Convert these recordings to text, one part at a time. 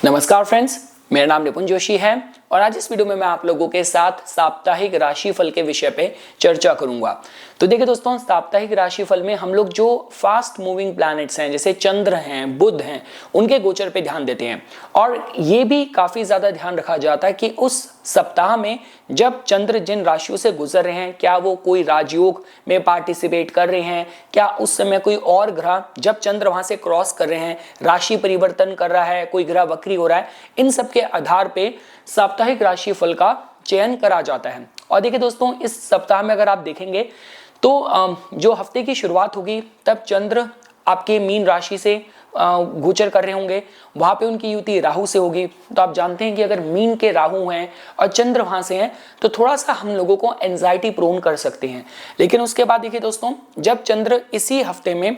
नमस्कार फ्रेंड्स, मेरा नाम निपुन जोशी है और आज इस वीडियो में मैं आप लोगों के साथ साप्ताहिक राशिफल के विषय पे चर्चा करूंगा। तो देखिए दोस्तों, साप्ताहिक राशिफल में हम लोग जो फास्ट मूविंग प्लैनेट्स हैं जैसे चंद्र हैं, बुध हैं, उनके गोचर पे ध्यान देते हैं और ये भी काफी ज्यादा ध्यान रखा जाता है कि उस सप्ताह में जब चंद्र जिन राशियों से गुजर रहे हैं, क्या वो कोई राजयोग में पार्टिसिपेट कर रहे हैं, क्या उस समय कोई और ग्रह जब चंद्र वहां से क्रॉस कर रहे हैं, राशि परिवर्तन कर रहा है, कोई ग्रह वक्री हो रहा है, इन सब के आधार पे साप्ताहिक राशिफल का चयन करा जाता है। और देखिए दोस्तों, इस सप्ताह में अगर आप देखेंगे तो जो हफ्ते की शुरुआत होगी तब चंद्र आपके मीन राशि से गोचर कर रहे होंगे, वहां पे उनकी युति राहु से होगी। तो आप जानते हैं कि अगर मीन के राहु हैं और चंद्र वहां से हैं तो थोड़ा सा हम लोगों को एंजाइटी प्रोन कर सकते हैं। लेकिन उसके बाद देखिए दोस्तों, जब चंद्र इसी हफ्ते में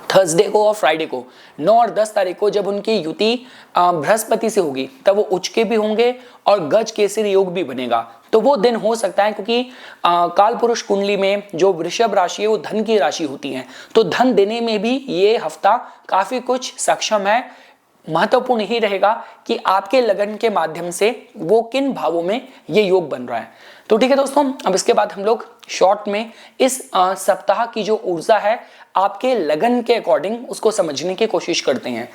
थर्सडे को और फ्राइडे को 9 और 10 तारीख को जब उनकी युति बृहस्पति से होगी तब वो उच्च के भी होंगे और गज केसरी योग भी बनेगा। तो वो दिन हो सकता है, क्योंकि काल पुरुष कुंडली में जो वृषभ राशि है वो धन की राशि होती है, तो धन देने में भी ये हफ्ता काफी कुछ सक्षम है। महत्वपूर्ण ही रहेगा कि आपके लगन के माध्यम से वो किन भावों में ये योग बन रहा है। तो ठीक है दोस्तों, अब इसके बाद हम लोग शॉर्ट में इस सप्ताह की जो ऊर्जा है आपके लगन के अकॉर्डिंग उसको समझने की कोशिश करते हैं।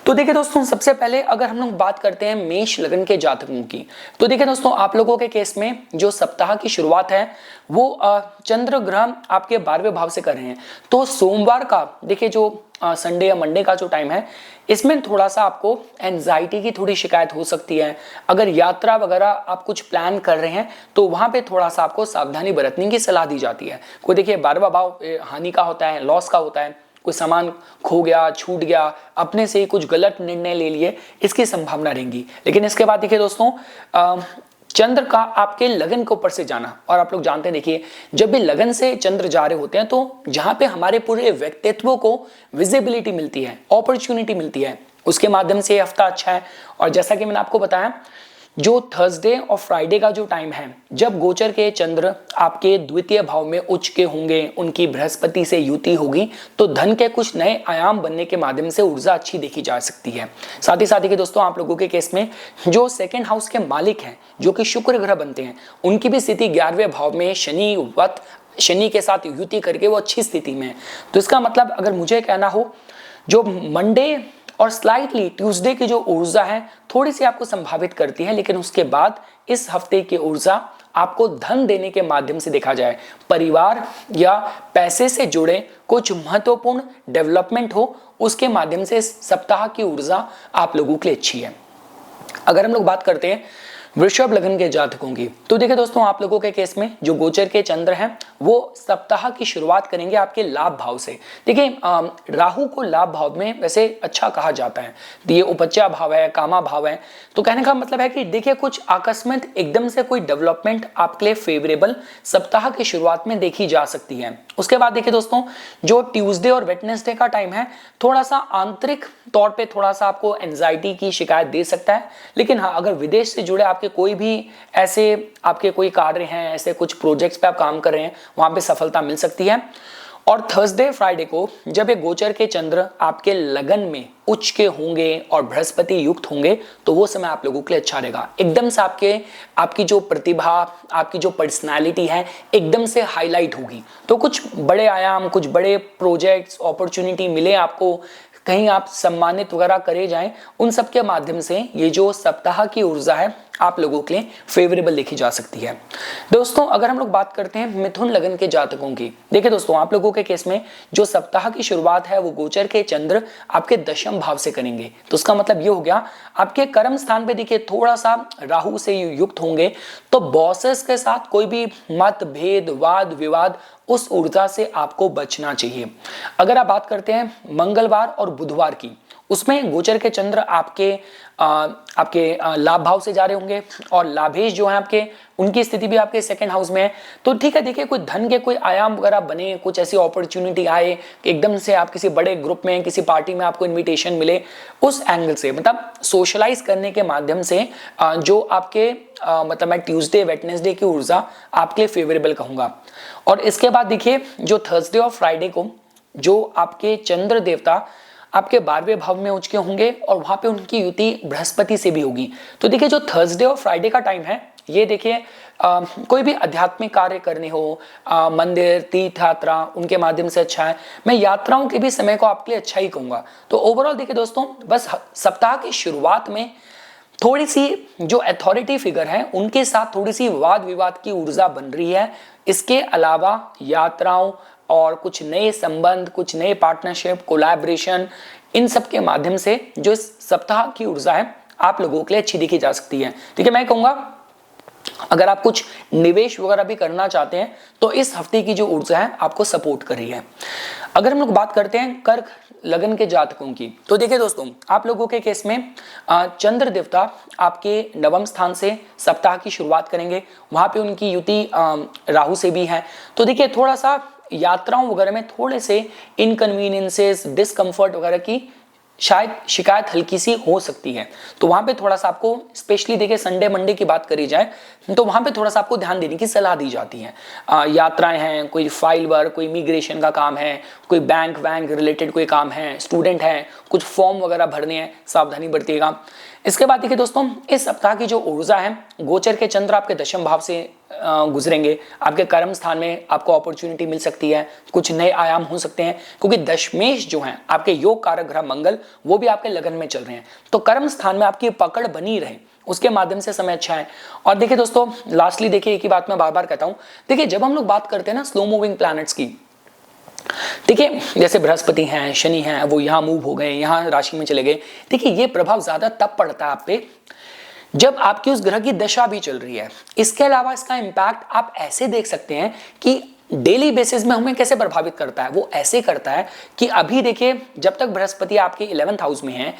तो देखिए दोस्तों, सबसे पहले अगर हम लोग बात करते हैं मेष लगन के जातकों की, तो देखिए दोस्तों, आप लोगों के केस में जो सप्ताह की शुरुआत है वो चंद्र ग्रह आपके 12वें भाव से कर रहे हैं। तो सोमवार का देखिए जो संडे या मंडे का जो टाइम है, इसमें थोड़ा सा आपको एंजाइटी की थोड़ी शिकायत हो सकती है। अगर यात्रा वगैरह आप कुछ प्लान कर रहे हैं तो वहां पे थोड़ा सा आपको सावधानी बरतने की सलाह दी जाती है। कोई देखिए 12वां भाव हानि का होता है, लॉस का होता है, कोई सामान खो गया, छूट गया, अपने से ही कुछ गलत निर्णय ले लिए, इसकी संभावना रहेगी। लेकिन इसके बाद देखिए दोस्तों, चंद्र का आपके लगन के ऊपर से जाना, और आप लोग जानते हैं देखिए, जब भी लगन से चंद्र जा रहे होते हैं तो जहां पे हमारे पूरे व्यक्तित्व को विजिबिलिटी मिलती है, अपॉर्चुनिटी मिलती है, उसके माध्यम से ये हफ्ता अच्छा है। और जैसा कि मैंने आपको बताया, जो थर्सडे और फ्राइडे का जो टाइम है जब गोचर के चंद्र आपके द्वितीय भाव में उच्च के होंगे, उनकी बृहस्पति से युति होगी, तो धन के कुछ नए आयाम बनने के माध्यम से ऊर्जा अच्छी देखी जा सकती है। साथ ही साथ के दोस्तों, आप लोगों के केस में जो सेकेंड हाउस के मालिक हैं जो कि शुक्र ग्रह बनते हैं, उनकी भी स्थिति 11वें भाव में शनि के साथ युति करके वो अच्छी स्थिति में है। तो इसका मतलब अगर मुझे कहना हो, जो मंडे और स्लाइटली ट्यूसडे की जो ऊर्जा है थोड़ी सी आपको संभावित करती है, लेकिन उसके बाद इस हफ्ते की ऊर्जा आपको धन देने के माध्यम से देखा जाए, परिवार या पैसे से जुड़े कुछ महत्वपूर्ण डेवलपमेंट हो, उसके माध्यम से इस सप्ताह की ऊर्जा आप लोगों के लिए अच्छी है। अगर हम लोग बात करते हैं वृषभ लगन के जातकों की, तो देखिए दोस्तों, आप लोगों के केस में जो गोचर के चंद्र हैं वो सप्ताह की शुरुआत करेंगे आपके लाभ भाव से। देखिए राहु को लाभ भाव में वैसे अच्छा कहा जाता है, ये उपज्या भाव है, कामा भाव है। तो कहने का मतलब है कि देखिए कुछ आकस्मिक एकदम से कोई डेवलपमेंट आपके लिए फेवरेबल सप्ताह की शुरुआत में देखी जा सकती है। उसके बाद देखिए दोस्तों, जो ट्यूसडे और वेडनेसडे का टाइम है थोड़ा सा आंतरिक तौर पे थोड़ा सा आपको एंजाइटी की शिकायत दे सकता है। लेकिन हाँ, अगर विदेश से जुड़े आपके कोई भी ऐसे आपके कोई कार्य हैं, ऐसे कुछ प्रोजेक्ट्स पे आप काम कर रहे हैं, वहां पे सफलता मिल सकती है। और थर्सडे फ्राइडे को जब ये गोचर के चंद्र आपके लगन में उच्च के होंगे और बृहस्पति युक्त होंगे, तो वो समय आप लोगों के लिए अच्छा रहेगा। एकदम से आपकी जो प्रतिभा, आपकी जो पर्सनालिटी है एकदम से हाईलाइट होगी। तो कुछ बड़े आयाम, कुछ बड़े प्रोजेक्ट्स, अपॉर्चुनिटी मिले आपको, कहीं आप सम्मानित वगैरह करे जाएं, उन सब के माध्यम से ये जो सप्ताह की ऊर्जा है आप लोगों के लिए फेवरेबल देखी जा सकती है। दोस्तों, अगर हम लोग बात करते हैं मिथुन लगन के जातकों की, देखिए दोस्तों, आप लोगों के केस में जो सप्ताह की शुरुआत है वो गोचर के चंद्र आपके दशम भाव से करेंगे। तो उसका मतलब ये हो गया, आपके कर्म स्थान पे देखिए थोड़ा सा राहु से युक्त होंगे, तो बॉसेस के साथ कोई भी मतभेद, वाद विवाद, उस ऊर्जा से आपको बचना चाहिए। अगर आप बात करते हैं मंगलवार और बुधवार की, उसमें गोचर के चंद्र आपके लाभ भाव से जा रहे होंगे और लाभेश जो है आपके, उनकी स्थिति भी आपके सेकंड हाउस में है। तो ठीक है, देखिए कोई धन के कोई आयाम वगैरह बने, कुछ ऐसी अपॉर्चुनिटी आए, एकदम से आप किसी बड़े ग्रुप में, किसी पार्टी में आपको इनविटेशन मिले, उस एंगल से मतलब सोशलाइज करने के माध्यम से जो आपके मतलब मैं ट्यूसडे वेडनेसडे की ऊर्जा आपके लिए फेवरेबल कहूंगा। और इसके बाद देखिए जो थर्सडे और फ्राइडे को जो आपके चंद्र देवता आपके 12वें भाव में उच्च के होंगे और वहां पे उनकी युति बृहस्पति से भी होगी। तो देखिए जो थर्सडे और फ्राइडे का टाइम है, ये देखिए कोई भी आध्यात्मिक कार्य करने हो, मंदिर तीर्थ यात्रा, उनके माध्यम से अच्छा है। मैं यात्राओं के भी समय को आपके लिए अच्छा ही कहूंगा। तो ओवरऑल देखिए दोस्तों, बस सप्ताह की शुरुआत में थोड़ी सी जो अथॉरिटी फिगर है उनके साथ थोड़ी सी वाद विवाद की ऊर्जा बन रही है। इसके अलावा यात्राओं और कुछ नए संबंध, कुछ नए पार्टनरशिप, कोलैबोरेशन, इन सब के माध्यम से जो इस सप्ताह की ऊर्जा है आप लोगों के लिए अच्छी देखी जा सकती है। ठीक है, मैं कहूंगा अगर आप कुछ निवेश वगैरह भी करना चाहते हैं तो इस हफ्ते की जो ऊर्जा है आपको सपोर्ट कर रही है। अगर हम लोग बात करते हैं कर्क लगन के जातकों की, तो देखिए दोस्तों, आप लोगों के केस में चंद्र देवता आपके नवम स्थान से सप्ताह की शुरुआत करेंगे। वहां पे उनकी युति राहु से भी है। तो देखिए थोड़ा सा यात्राओं वगैरह में थोड़े से इनकन्वीनियंसेस, डिस्कम्फर्ट वगैरह की शायद शिकायत हल्की सी हो सकती है। तो वहां पे थोड़ा सा आपको, स्पेशली देखिए संडे मंडे की बात करी जाए तो वहां पे थोड़ा सा आपको ध्यान देने की सलाह दी जाती है। यात्राएं हैं, कोई फाइल वर्क, कोई इमिग्रेशन का काम है, कोई बैंक वैंक रिलेटेड कोई काम है, स्टूडेंट है, कुछ फॉर्म वगैरह भरने हैं, सावधानी बरतिएगा। इसके बाद देखिए दोस्तों, इस सप्ताह की जो ऊर्जा है, गोचर के चंद्र आपके दशम भाव से गुजरेंगे। आपके कर्म स्थान में आपको अपॉर्चुनिटी मिल सकती है, कुछ नए आयाम हो सकते हैं, क्योंकि दशमेश जो हैं आपके योग कारक ग्रह मंगल, वो भी आपके लगन में चल रहे हैं। तो कर्म स्थान में आपकी पकड़ बनी रहे, उसके माध्यम से समय अच्छा है। और देखिए दोस्तों, लास्टली देखिए, एक ही बात मैं बार बार कहता हूं, देखिए जब हम लोग बात करते हैं ना स्लो मूविंग प्लैनेट्स की, देखिए जैसे बृहस्पति हैं, शनि हैं, वो यहाँ मूव हो गए, यहाँ राशि में चले गए। देखिए ये प्रभाव ज्यादा तब पड़ता है आप पे जब आपकी उस ग्रह की दशा भी चल रही है। इसके अलावा इसका इंपैक्ट आप ऐसे देख सकते हैं कि डेली बेसिस में हमें कैसे प्रभावित करता है। वो ऐसे करता है कि अभी देखिए, जब तक बृहस्पति आपके 11th हाउस में है,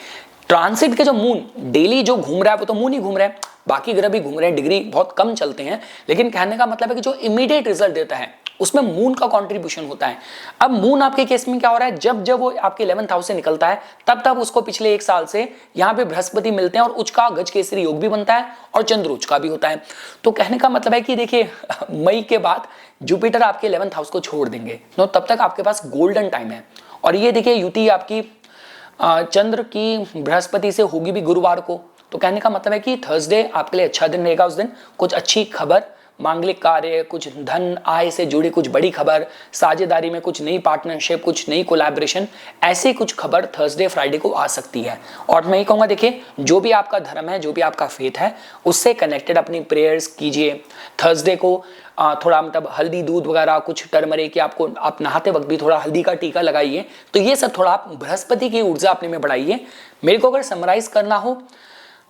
ट्रांसिट के जो मून डेली जो घूम रहा है वो तो मून ही घूम रहा है, बाकी ग्रह भी घूम रहे हैं, डिग्री बहुत कम चलते हैं, लेकिन कहने का मतलब है कि जो इमीडिएट रिजल्ट देता है उसमें मून का कंट्रीब्यूशन होता है। अब मून आपके केस में क्या हो रहा है, जब जब वो आपके 11th हाउस से निकलता है तब तब उसको पिछले 1 साल से यहाँ पे बृहस्पति मिलते हैं और उच्च का गज केसरी योग भी बनता है और चंद्र उच्च का भी होता है। तो कहने का मतलब है कि देखिए मई के बाद जुपिटर आपके 11th हाउस को छोड़ देंगे, तो तब तक आपके पास गोल्डन टाइम है। और ये देखिए युति आपकी चंद्र की बृहस्पति से होगी भी गुरुवार को। तो कहने का मतलब है कि थर्सडे आपके लिए अच्छा दिन रहेगा। उस दिन कुछ अच्छी खबर, मांगलिक कार्य, कुछ धन आय से जुड़ी कुछ बड़ी खबर, साझेदारी में कुछ नई पार्टनरशिप, कुछ नई कोलैबोरेशन, ऐसी कुछ खबर थर्सडे फ्राइडे को आ सकती है। और मैं ये कहूँगा, देखिए जो भी आपका धर्म है, जो भी आपका फेथ है, उससे कनेक्टेड अपनी प्रेयर्स कीजिए। थर्सडे को थोड़ा मतलब हल्दी दूध वगैरह, कुछ टर्मरिक, कि आपको आप नहाते वक्त भी थोड़ा हल्दी का टीका लगाइए। तो ये सब थोड़ा आप बृहस्पति की ऊर्जा अपने में बढ़ाइए। मेरे को अगर समराइज करना हो,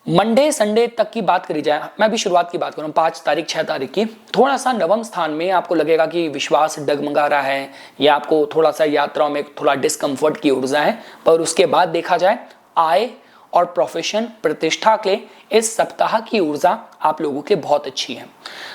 मंडे संडे तक की बात करी जाए, मैं भी शुरुआत की बात करूं 5 तारीख 6 तारीख की, थोड़ा सा नवम स्थान में आपको लगेगा कि विश्वास डगमगा रहा है या आपको थोड़ा सा यात्राओं में थोड़ा डिस्कम्फर्ट की ऊर्जा है। पर उसके बाद देखा जाए आय और प्रोफेशन, प्रतिष्ठा के लिए इस सप्ताह की ऊर्जा आप लोगों के बहुत अच्छी है।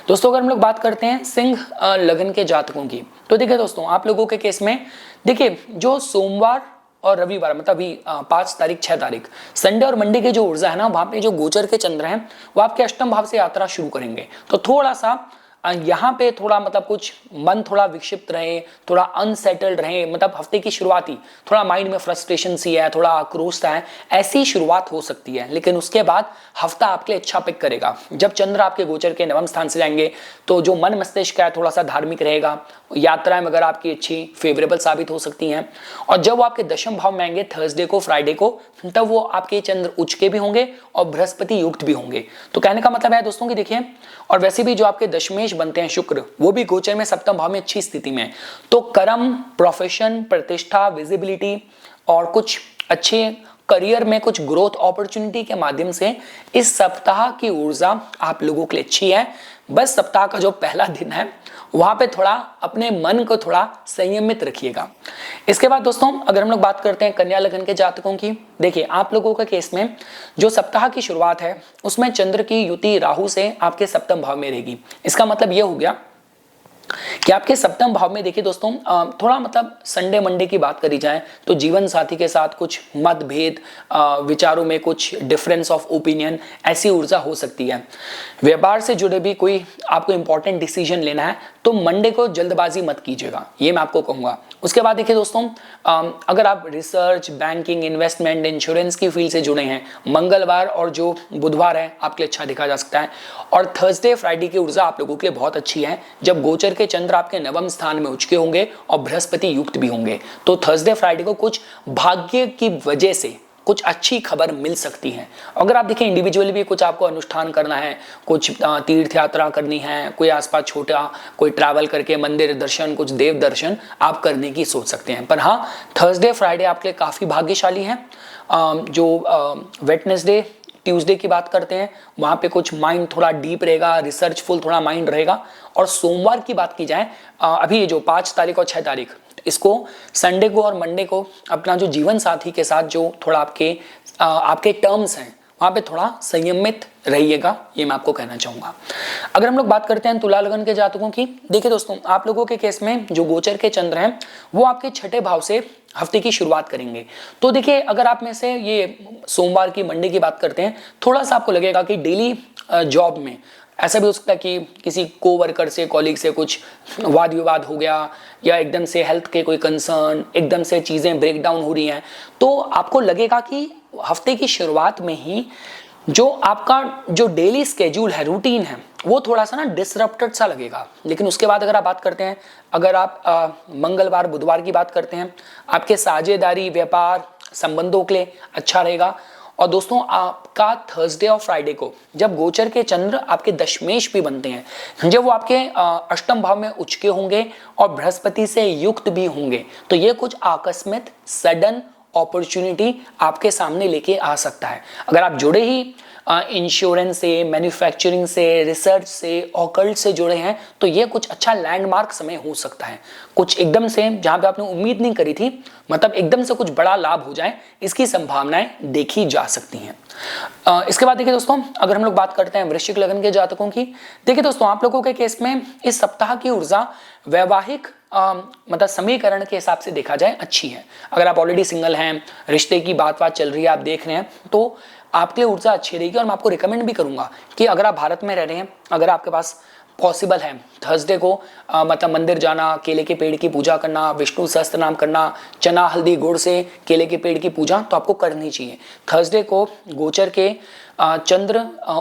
दोस्तों अगर हम लोग बात करते हैं सिंह लगन के जातकों की, तो देखिए दोस्तों आप लोगों के केस में देखिए जो सोमवार और रविवार, मतलब अभी 5 तारीख 6 तारीख, संडे और मंडे की जो ऊर्जा है ना, वहां पे जो गोचर के चंद्र हैं वो आपके अष्टम भाव से यात्रा शुरू करेंगे। तो थोड़ा सा यहाँ पे थोड़ा मतलब कुछ मन थोड़ा विक्षिप्त रहे, थोड़ा अनसेटल्ड रहे, मतलब हफ्ते की शुरुआत ही थोड़ा माइंड में फ्रस्ट्रेशन सी है, थोड़ा आक्रोश सा है, ऐसी शुरुआत हो सकती है। लेकिन उसके बाद हफ्ता आपके लिए अच्छा पिक करेगा। जब चंद्र आपके गोचर के नवम स्थान से जाएंगे तो जो मन मस्तिष्क है थोड़ा सा धार्मिक रहेगा, यात्राएं वगैरह आपकी अच्छी फेवरेबल साबित हो सकती हैं। और जब वो आपके दशम भाव में आएंगे थर्सडे को, फ्राइडे को, तब वो आपके चंद्र उच्च के भी होंगे और बृहस्पति युक्त भी होंगे। तो कहने का मतलब है दोस्तों कि देखिए, और वैसे भी जो आपके दशमेश बनते हैं शुक्र, वो भी गोचर में सप्तम भाव में अच्छी स्थिति में। तो कर्म, प्रोफेशन, प्रतिष्ठा, विजिबिलिटी और कुछ अच्छे करियर में कुछ ग्रोथ अपॉर्चुनिटी के माध्यम से इस सप्ताह की ऊर्जा आप लोगों के लिए अच्छी है। बस सप्ताह का जो पहला दिन है वहां पे थोड़ा अपने मन को थोड़ा संयमित रखिएगा। इसके बाद दोस्तों अगर हम लोग बात करते हैं कन्या लगन के जातकों की, देखिए आप लोगों का केस में जो सप्ताह की शुरुआत है उसमें चंद्र की युति राहु से आपके सप्तम भाव में रहेगी। इसका मतलब यह हो गया कि आपके सप्तम भाव में देखिए दोस्तों थोड़ा मतलब संडे मंडे की बात करी जाए तो जीवन साथी के साथ कुछ मतभेद, विचारों में कुछ डिफरेंस ऑफ ओपिनियन, ऐसी ऊर्जा हो सकती है। व्यापार से जुड़े भी कोई आपको इंपॉर्टेंट डिसीजन लेना है तो मंडे को जल्दबाजी मत कीजिएगा, ये मैं आपको कहूंगा। उसके बाद देखिए दोस्तों अगर आप रिसर्च, बैंकिंग, इन्वेस्टमेंट, इंश्योरेंस की फील्ड से जुड़े हैं, मंगलवार और जो बुधवार है आपके लिए अच्छा दिखा जा सकता है। और थर्सडे फ्राइडे की ऊर्जा आप लोगों के लिए बहुत अच्छी है, जब गोचर के चंद्र आपके नवम स्थान में उचके होंगे और बृहस्पति युक्त भी होंगे। तो थर्सडे फ्राइडे को कुछ भाग्य की वजह से कुछ अच्छी खबर मिल सकती है। अगर आप देखें इंडिविजुअली भी कुछ आपको अनुष्ठान करना है, कुछ तीर्थ यात्रा करनी है, कोई आसपास छोटा कोई ट्रैवल करके मंदिर दर्शन, कुछ देव दर्शन आप करने की सोच सकते हैं। पर हाँ, थर्सडे फ्राइडे आपके लिए काफ़ी भाग्यशाली है। जो वेडनेसडे ट्यूसडे की बात करते हैं वहाँ पे कुछ माइंड थोड़ा डीप रहेगा, रिसर्चफुल थोड़ा माइंड रहेगा। और सोमवार की बात की जाए अभी ये जो 5 तारीख और 6 तारीख, इसको संडे को और मंडे को अपना जो जीवन साथी के साथ जो थोड़ा आपके टर्म्स हैं वहाँ पे थोड़ा संयमित रहिएगा, ये मैं आपको कहना चाहूँगा। अगर हम लोग बात करते हैं तुला लगन के जातकों की, देखिए दोस्तों आप लोगों के केस में जो गोचर के चंद्र हैं वो आपके छठे भाव से हफ्ते की शुरुआत करेंगे। तो देखिए अगर आप में से ये सोमवार की मंडे की बात करते हैं, थोड़ा सा आपको लगेगा कि डेली जॉब में ऐसा भी हो सकता है कि किसी कोवर्कर से, कॉलीग से कुछ वाद विवाद हो गया, या एकदम से हेल्थ के कोई कंसर्न, एकदम से चीज़ें ब्रेक डाउन हो रही हैं, तो आपको लगेगा कि हफ्ते की शुरुआत में ही जो आपका जो डेली स्केड्यूल है, रूटीन है, वो थोड़ा सा ना डिसरप्टेड सा लगेगा। लेकिन उसके बाद अगर आप बात करते हैं, अगर आप मंगलवार बुधवार की बात करते हैं, आपके साझेदारी, व्यापार, संबंधों के लिए अच्छा रहेगा। और दोस्तों आपका थर्सडे और फ्राइडे को जब गोचर के चंद्र आपके दशमेश भी बनते हैं, जब वो आपके अष्टम भाव में उचके होंगे और बृहस्पति से युक्त भी होंगे, तो ये कुछ आकस्मिक सडन अपॉर्चुनिटी आपके सामने लेके आ सकता है। अगर आप जुड़े ही इंश्योरेंस से, मैन्युफैक्चरिंग से, रिसर्च से, ऑकल्ट से जुड़े हैं, तो ये कुछ अच्छा लैंडमार्क समय हो सकता है। कुछ एकदम से जहां पे आपने उम्मीद नहीं करी थी, मतलब एकदम से कुछ बड़ा लाभ हो जाए, इसकी संभावनाएं देखी जा सकती हैं। इसके बाद देखिए दोस्तों अगर हम लोग बात करते हैं वृश्चिक लगन के जातकों की, देखिए दोस्तों आप लोगों के केस में इस सप्ताह की ऊर्जा वैवाहिक मतलब समीकरण के हिसाब से देखा जाए अच्छी है। अगर आप ऑलरेडी सिंगल हैं, रिश्ते की बात चल रही है, आप देख रहे हैं, तो आपके लिए ऊर्जा अच्छी रहेगी। और मैं आपको रिकमेंड भी करूंगा कि अगर आप भारत में रह रहे हैं, अगर आपके पास पॉसिबल है थर्सडे को मतलब मंदिर जाना, केले के पेड़ की पूजा करना, विष्णु सहस्त्र नाम करना, चना हल्दी गुड़ से केले के पेड़ की पूजा तो आपको करनी चाहिए। थर्सडे को गोचर के चंद्र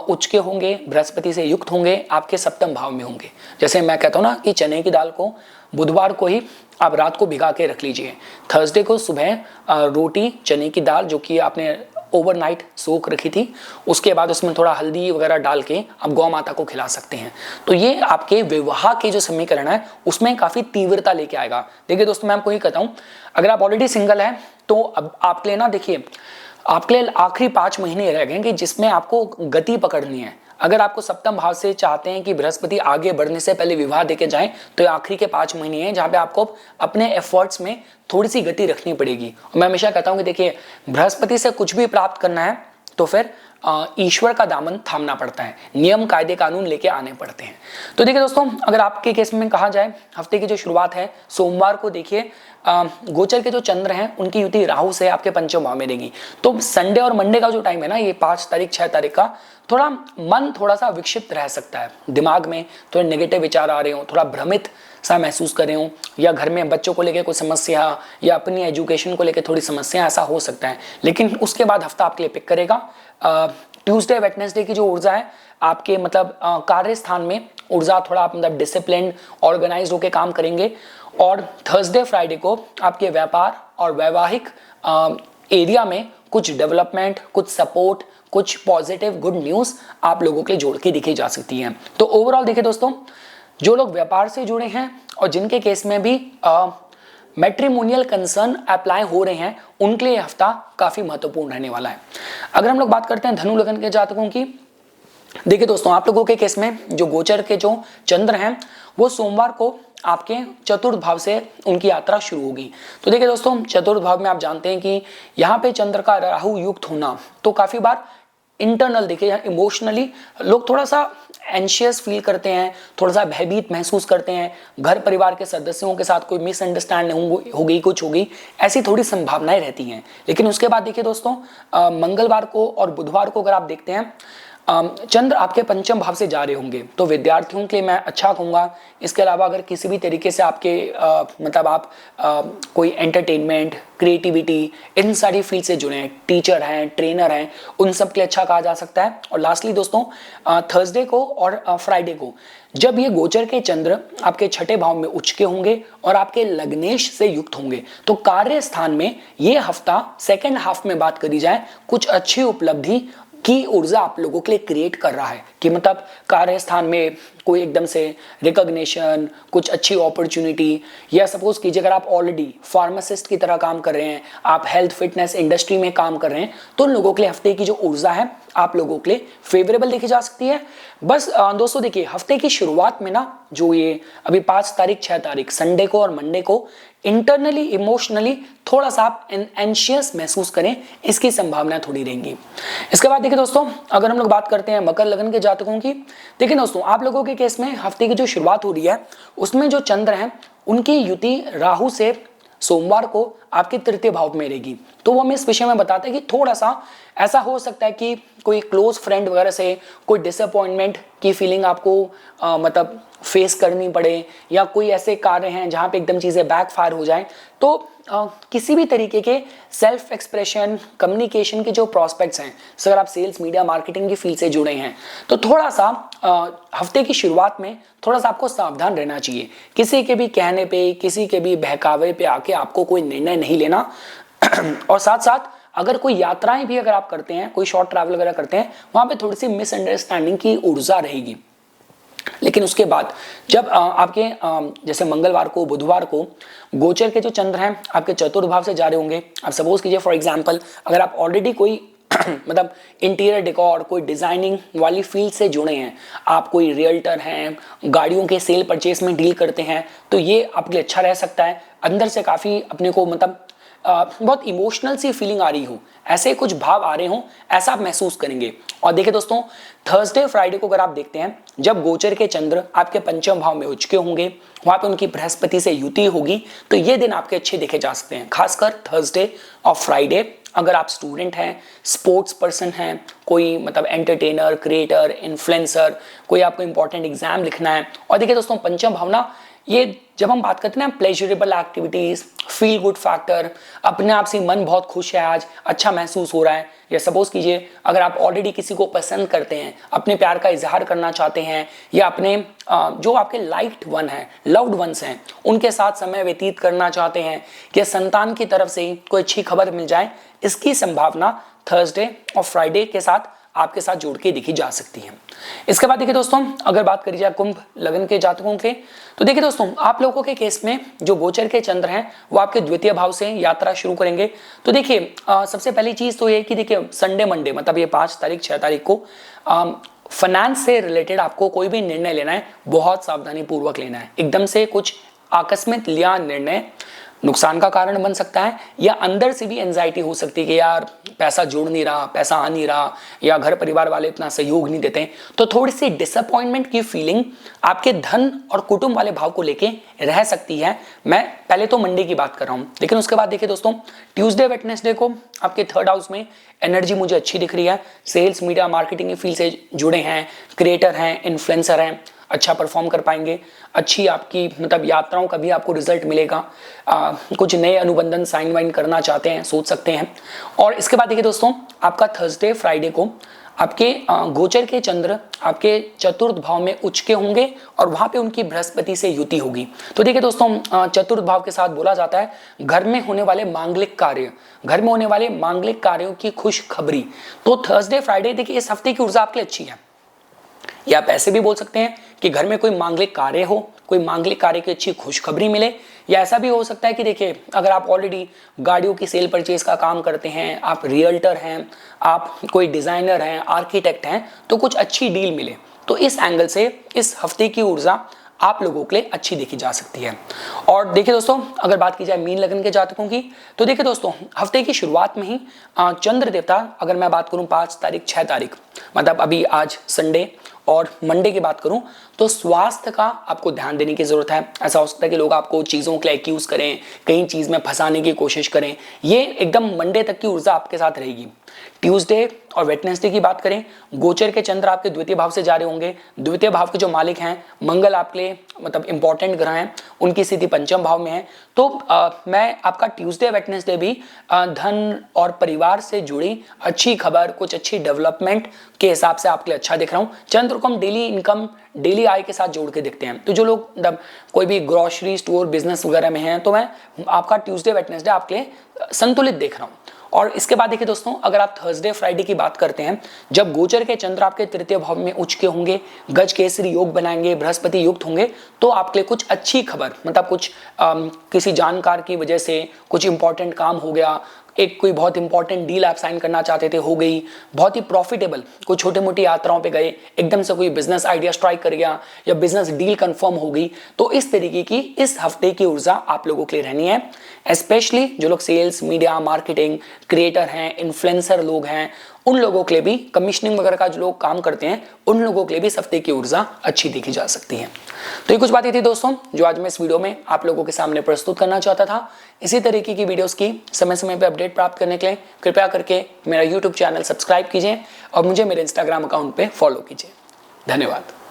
उचके होंगे, बृहस्पति से युक्त होंगे, आपके सप्तम भाव में होंगे। जैसे मैं कहता हूँ ना कि चने की दाल को बुधवार को ही आप रात को भिगा के रख लीजिए, थर्सडे को सुबह रोटी चने की दाल जो कि आपने ओवरनाइट सोख रखी थी, उसके बाद उसमें थोड़ा हल्दी वगैरह डाल के आप गौ माता को खिला सकते हैं। तो ये आपके विवाह के जो समीकरण है उसमें काफ़ी तीव्रता लेके आएगा। देखिए दोस्तों मैं आपको ये कहता हूँ, अगर आप ऑलरेडी सिंगल हैं तो अब आपके लिए ना, देखिए आपके लिए आखिरी 5 महीने रह गए कि जिसमें आपको गति पकड़नी है। अगर आपको सप्तम भाव से चाहते हैं कि बृहस्पति आगे बढ़ने से पहले विवाह देके जाएं, तो ये आखिरी के 5 महीने हैं जहां पे आपको अपने एफर्ट्स में थोड़ी सी गति रखनी पड़ेगी। और मैं हमेशा कहता हूं कि देखिए बृहस्पति से कुछ भी प्राप्त करना है तो फिर ईश्वर का दामन थामना पड़ता है, नियम कायदे कानून लेके आने पड़ते हैं। तो देखिए दोस्तों अगर आपके केस में कहा जाए, हफ्ते की जो शुरुआत है सोमवार को देखिए गोचर के जो चंद्र हैं उनकी युति राहु से आपके पंचम भाव में रहेगी। तो संडे और मंडे का जो टाइम है ना, ये 5 तारीख 6 तारीख का, थोड़ा मन थोड़ा सा विक्षिप्त रह सकता है, दिमाग में थोड़े नेगेटिव विचार आ रहे हो, थोड़ा भ्रमित सा महसूस कर रहे हो, या घर में बच्चों को लेकर कोई समस्या या अपनी एजुकेशन को लेकर थोड़ी समस्या, ऐसा हो सकता है। लेकिन उसके बाद हफ्ता आपके लिए पिक करेगा। ट्यूसडे वेडनेसडे की जो ऊर्जा है आपके मतलब कार्य स्थान में ऊर्जा थोड़ा मतलब डिसिप्लिन ऑर्गेनाइज होकर काम करेंगे। और थर्सडे फ्राइडे को आपके व्यापार और वैवाहिक एरिया में कुछ डेवलपमेंट, कुछ सपोर्ट, कुछ पॉजिटिव गुड न्यूज आप लोगों के लिए जोड़ के दिखी जा सकती हैं। तो ओवरऑल देखिए दोस्तों, जो लोग व्यापार से जुड़े हैं और जिनके केस में भी मैट्रिमोनियल कंसर्न अप्लाई हो रहे हैं, उनके लिए हफ्ता काफी महत्वपूर्ण रहने वाला है। अगर हम लोग बात करते हैं धनु लगन के जातकों की, देखिए दोस्तों आप लोगों के केस में जो गोचर के जो चंद्र हैं वो सोमवार को आपके चतुर्थ भाव से उनकी यात्रा शुरू होगी। तो देखिए दोस्तों चतुर्थ भाव में आप जानते हैं कि यहाँ पे चंद्र का राहु युक्त होना तो काफी बार इंटरनल देखिए इमोशनली लोग थोड़ा सा एंशियस फील करते हैं, थोड़ा सा भयभीत महसूस करते हैं, घर परिवार के सदस्यों के साथ कोई मिसअंडरस्टैंडिंग हो गई, कुछ हो गई, ऐसी थोड़ी संभावनाएं रहती हैं। लेकिन उसके बाद देखिए दोस्तों, मंगलवार को और बुधवार को अगर आप देखते हैं, चंद्र आपके पंचम भाव से जा रहे होंगे, तो विद्यार्थियों के लिए मैं अच्छा कहूँगा। इसके अलावा अगर किसी भी तरीके से आपके मतलब आप कोई एंटरटेनमेंट, क्रिएटिविटी, इन सारी फील्ड से जुड़े हैं, टीचर हैं, ट्रेनर हैं, उन सब के लिए अच्छा कहा जा सकता है। और लास्टली दोस्तों, थर्सडे को और फ्राइडे को जब ये गोचर के चंद्र आपके छठे भाव में उच्च के होंगे और आपके लग्नेश से युक्त होंगे, तो कार्य स्थान में ये हफ्ता सेकेंड हाफ में बात करी जाए, कुछ अच्छी उपलब्धि की ऊर्जा आप लोगों के लिए क्रिएट कर रहा है। कि मतलब कार्य स्थान में कोई एकदम से रिकॉग्निशन, कुछ अच्छी अपॉर्चुनिटी, या सपोज कीजिए अगर आप ऑलरेडी फार्मासिस्ट की तरह काम कर रहे हैं, आप हेल्थ फिटनेस इंडस्ट्री में काम कर रहे हैं, तो उन लोगों के लिए हफ्ते की जो ऊर्जा है आप लोगों के लिए फेवरेबल देखी जा सकती है। बस दोस्तों देखिए, हफ्ते की शुरुआत में ना जो ये अभी 5 तारीख 6 तारीख संडे को और मंडे को इंटरनली इमोशनली थोड़ा सा आप एंशियस महसूस करें, इसकी संभावना थोड़ी रहेंगी। इसके बाद देखिए दोस्तों, अगर हम लोग बात करते हैं मकर लग्न के जातकों की, देखिए दोस्तों आप लोगों के केस में हफ्ते की जो शुरुआत हो रही है उसमें जो चंद्र हैं उनकी युति राहु से सोमवार को आपके तृतीय भाव में रहेगी। तो वो हमें इस विषय में बताते हैं कि थोड़ा सा ऐसा हो सकता है कि कोई क्लोज फ्रेंड वगैरह से कोई डिसअपॉइंटमेंट की फीलिंग आपको मतलब फेस करनी पड़े, या कोई ऐसे कार्य हैं जहां पे एकदम चीजें बैकफायर हो जाएं। तो किसी भी तरीके के सेल्फ एक्सप्रेशन, कम्युनिकेशन के जो प्रॉस्पेक्ट्स हैं, अगर आप सेल्स, मीडिया, मार्केटिंग की फील्ड से जुड़े हैं, तो थोड़ा सा हफ्ते की शुरुआत में थोड़ा सा आपको सावधान रहना चाहिए। किसी के भी कहने पे, किसी के भी बहकावे पे आके आपको कोई निर्णय नहीं लेना। और साथ साथ अगर कोई यात्राएं भी अगर आप करते हैं, कोई शॉर्ट ट्रैवल वगैरह करते हैं, वहां पे थोड़ी सी मिसअंडरस्टैंडिंग की ऊर्जा रहेगी। लेकिन उसके बाद जब आपके जैसे मंगलवार को, बुधवार को गोचर के जो चंद्र हैं आपके चतुर्थ भाव से जा रहे होंगे। आप सपोज कीजिए फॉर एग्जांपल, अगर आप ऑलरेडी कोई मतलब इंटीरियर डेकोर, कोई डिजाइनिंग वाली फील्ड से जुड़े हैं, आप कोई रियल्टर हैं, गाड़ियों के सेल परचेस में डील करते हैं, तो ये आपके लिए अच्छा रह सकता है। अंदर से काफी अपने को मतलब बहुत इमोशनल सी फीलिंग आ रही हो, ऐसे कुछ भाव आ रहे हो, ऐसा आप महसूस करेंगे। और देखिए दोस्तों, थर्सडे फ्राइडे को अगर आप देखते हैं, जब गोचर के चंद्र आपके पंचम भाव में उच्च के होंगे, वहां पे उनकी बृहस्पति से युति होगी, तो ये दिन आपके अच्छे देखे जा सकते हैं। खासकर थर्सडे और फ्राइडे अगर आप स्टूडेंट हैं, स्पोर्ट्स पर्सन हैं, कोई मतलब एंटरटेनर, क्रिएटर, इन्फ्लुएंसर, कोई आपको इंपॉर्टेंट एग्जाम लिखना है। और देखिए दोस्तों, पंचम भावना, ये जब हम बात करते हैं ना pleasurable activities, feel good factor, अपने आप से मन बहुत खुश है, आज अच्छा महसूस हो रहा है। या सपोज कीजिए अगर आप ऑलरेडी किसी को पसंद करते हैं, अपने प्यार का इजहार करना चाहते हैं, या अपने जो आपके लाइक्ड वन है, लव्ड वंस हैं, उनके साथ समय व्यतीत करना चाहते हैं, कि संतान की तरफ से कोई अच्छी खबर मिल जाए, इसकी संभावना थर्सडे और फ्राइडे के साथ आपके साथ जोड़ के देखी जा सकती है। इसके बाद देखिए दोस्तों, अगर बात करी जाए कुंभ लग्न के जातकों के, तो देखिए दोस्तों आप लोगों के केस में जो गोचर के चंद्र हैं वो आपके द्वितीय भाव से यात्रा शुरू करेंगे। तो देखिए सबसे पहली चीज तो ये कि देखिए संडे मंडे मतलब ये 5 तारीख 6 तारीख को फाइनेंस से रिलेटेड आपको कोई भी निर्णय लेना है, बहुत सावधानी पूर्वक लेना है। एकदम से कुछ आकस्मिक लिया निर्णय नुकसान का कारण बन सकता है, या अंदर से भी एंजाइटी हो सकती है कि यार पैसा जुड़ नहीं रहा, पैसा आ नहीं रहा, या घर परिवार वाले इतना सहयोग नहीं देते। तो थोड़ी सी डिसअपॉइंटमेंट की फीलिंग आपके धन और कुटुंब वाले भाव को लेके रह सकती है। मैं पहले तो मंडे की बात कर रहा हूं, लेकिन उसके बाद देखिए दोस्तों, ट्यूसडे वेडनेसडे को आपके थर्ड हाउस में एनर्जी मुझे अच्छी दिख रही है। सेल्स, मीडिया, मार्केटिंग की फील्ड से जुड़े हैं, क्रिएटर हैं, इन्फ्लुएंसर हैं, अच्छा परफॉर्म कर पाएंगे। अच्छी आपकी मतलब यात्राओं का भी आपको रिजल्ट मिलेगा। कुछ नए अनुबंधन साइन वाइन करना चाहते हैं, सोच सकते हैं। और इसके बाद देखिए दोस्तों, आपका थर्सडे फ्राइडे को आपके गोचर के चंद्र आपके चतुर्थ भाव में उच्च के होंगे, और वहां पे उनकी बृहस्पति से युति होगी। तो देखिए दोस्तों, चतुर्थ भाव के साथ बोला जाता है घर में होने वाले मांगलिक कार्य, घर में होने वाले मांगलिक कार्यों की खुश खबरी। तो थर्सडे फ्राइडे देखिए इस हफ्ते की ऊर्जा आपके लिए अच्छी है। या आप ऐसे भी बोल सकते हैं कि घर में कोई मांगलिक कार्य हो, कोई मांगलिक कार्य की अच्छी खुशखबरी मिले। या ऐसा भी हो सकता है कि देखिए अगर आप ऑलरेडी गाड़ियों की सेल परचेज का काम करते हैं, आप रियल्टर हैं, आप कोई डिजाइनर हैं, आर्किटेक्ट हैं, तो कुछ अच्छी डील मिले। तो इस एंगल से इस हफ्ते की ऊर्जा आप लोगों के लिए अच्छी देखी जा सकती है। और देखिए दोस्तों, अगर बात की जाए मीन लग्न के जातकों की, तो देखिए दोस्तों हफ्ते की शुरुआत में ही चंद्र देवता, अगर मैं बात करूं 5 तारीख 6 तारीख मतलब अभी आज संडे और मंडे की बात करूं तो स्वास्थ्य का आपको ध्यान देने की जरूरत है। ऐसा हो सकता है कि लोग आपको चीजों के लिए एक्यूज करें, कई चीज में फंसाने की कोशिश करें, ये एकदम मंडे तक की ऊर्जा आपके साथ रहेगी। ट्यूसडे और वेडनेसडे की बात करें, गोचर के चंद्र आपके द्वितीय भाव से जा रहे होंगे। द्वितीय भाव के जो मालिक हैं मंगल आपके लिए मतलब इंपॉर्टेंट ग्रह हैं, उनकी स्थिति पंचम भाव में है। तो मैं आपका ट्यूसडे वेडनेसडे भी धन और परिवार से जुड़ी अच्छी खबर, कुछ अच्छी डेवलपमेंट के हिसाब से आपके लिए अच्छा दिख रहा हूं। चंद्र को हम डेली इनकम, डेली आय के साथ जोड़ के देखते हैं। तो जो लोग मतलब कोई भी ग्रोसरी स्टोर बिजनेस वगैरह में हैं, तो मैं आपका ट्यूसडे वेडनेसडे आपके लिए संतुलित देख रहा हूं। और इसके बाद देखिए दोस्तों, अगर आप थर्सडे फ्राइडे की बात करते हैं, जब गोचर के चंद्र आपके तृतीय भाव में उच्च के होंगे, गज केसरी योग बनाएंगे, बृहस्पति युक्त होंगे, तो आपके लिए कुछ अच्छी खबर मतलब कुछ किसी जानकार की वजह से कुछ इंपॉर्टेंट काम हो गया, एक कोई बहुत इंपॉर्टेंट डील आप साइन करना चाहते थे हो गई, बहुत ही प्रॉफिटेबल कोई छोटी मोटी यात्राओं पे गए, एकदम से कोई बिजनेस आइडिया स्ट्राइक कर गया या बिजनेस डील कंफर्म हो गई। तो इस तरीके की इस हफ्ते की ऊर्जा आप लोगों के लिए रहनी है। स्पेशली जो लोग सेल्स, मीडिया, मार्केटिंग, क्रिएटर हैं, इन्फ्लुएंसर लोग हैं, उन लोगों के लिए भी, कमीशनिंग वगैरह का जो लोग काम करते हैं, उन लोगों के लिए भी इस हफ्ते की ऊर्जा अच्छी देखी जा सकती है। तो ये कुछ बातें थी दोस्तों जो आज मैं इस वीडियो में आप लोगों के सामने प्रस्तुत करना चाहता था। इसी तरीके की वीडियोस की समय समय पर अपडेट प्राप्त करने के लिए कृपया करके मेरा यूट्यूब चैनल सब्सक्राइब कीजिए और मुझे मेरे इंस्टाग्राम अकाउंट पे फॉलो कीजिए। धन्यवाद।